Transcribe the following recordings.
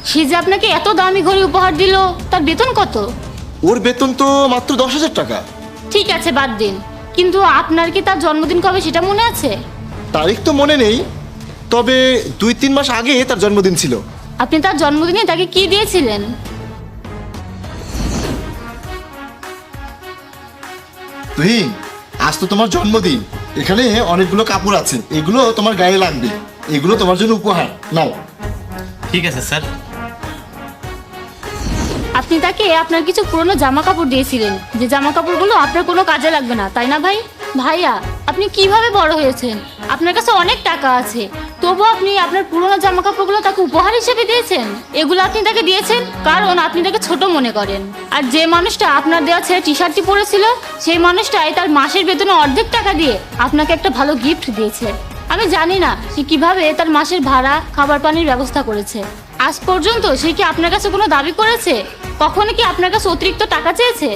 সে যে আপনাকে এত দামি ঘড়ি উপহার দিল, তার বেতন কত? ওর বেতন তো মাত্র 10,000 টাকা। ঠিক আছে, বাদ দিন, কিন্তু আপনার কি তার জন্মদিন কবে সেটা মনে আছে? তারিখ তো মনে নেই, তবে 2-3 মাস আগে তার জন্মদিন ছিল। আপনি তার জন্মদিনে তাকে কি দিয়েছিলেন? তুহিন, আজ তো তোমার জন্মদিন। এখানে অনেকগুলো কাপড় আছে, এগুলো তোমার গায়ে লাগবে, এগুলো তোমার জন্য উপহার। নাও। ঠিক আছে স্যার। আপনি তাকে আপনার কিছু পুরনো জামা কাপড় দিয়েছিলেন, যে জামা কাপড়গুলো আপনার কোনো কাজে লাগবে না, তাই না ভাই? ভাইয়া, আপনি কিভাবে বড় হয়েছেন? আপনার কাছে অনেক টাকা আছে, তবু আপনি আপনার পুরনো জামা কাপড়গুলো তাকে উপহার হিসেবে দিয়েছেন। এগুলো আপনি তাকে দিয়েছেন কারণ আপনি তাকে ছোট মনে করেন। আর যে মানুষটা আপনার দেওয়া ছেড়ে টি শার্টটি পরেছিল, সেই মানুষটাই তার মাসের বেতনে অর্ধেক টাকা দিয়ে আপনাকে একটা ভালো গিফট দিয়েছে। আমি জানি না সে কিভাবে তার মাসের ভাড়া, খাবার পানির ব্যবস্থা করেছে। আজ পর্যন্ত সে কি আপনার কাছে কোনো দাবি করেছে? কখনো কি আপনার কাছে অতিরিক্ত টাকা চেয়েছে?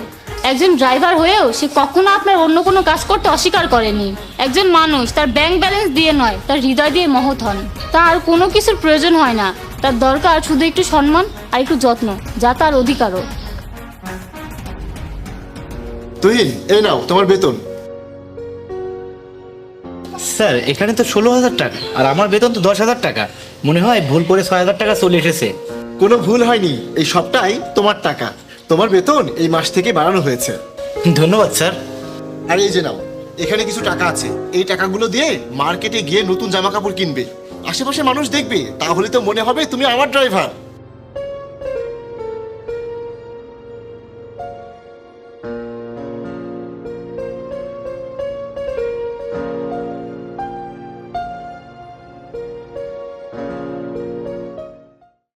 একজন ড্রাইভার হয়েও সে কখনো আপনার অন্য কোনো কাজ করতে অস্বীকার করেনি। একজন মানুষ তার ব্যাংক ব্যালেন্স দিয়ে নয়, তার হৃদয় দিয়ে মহৎ হন। তার কোনো কিছুর প্রয়োজন হয় না, তার দরকার শুধু একটু সম্মান আর একটু যত্ন, যা তার অধিকারও। তুহিন, এই নাও তোমার বেতন। স্যার, এখানে তো 16,000 টাকা আর আমার বেতন তো 10,000 টাকা। মনে হয় ভুল করে 6,000 টাকা চলে এসেছে। কোনো ভুল হয়নি, এই সবটাই তোমার টাকা। তোমার বেতন এই মাস থেকে বাড়ানো হয়েছে। ধন্যবাদ স্যার। আর এই যে নাও, এখানে কিছু টাকা আছে, এই টাকাগুলো দিয়ে মার্কেটে গিয়ে নতুন জামা কাপড় কিনবে। আশেপাশে মানুষ দেখবে, তাহলে তো মনে হবে তুমি আমার ড্রাইভার।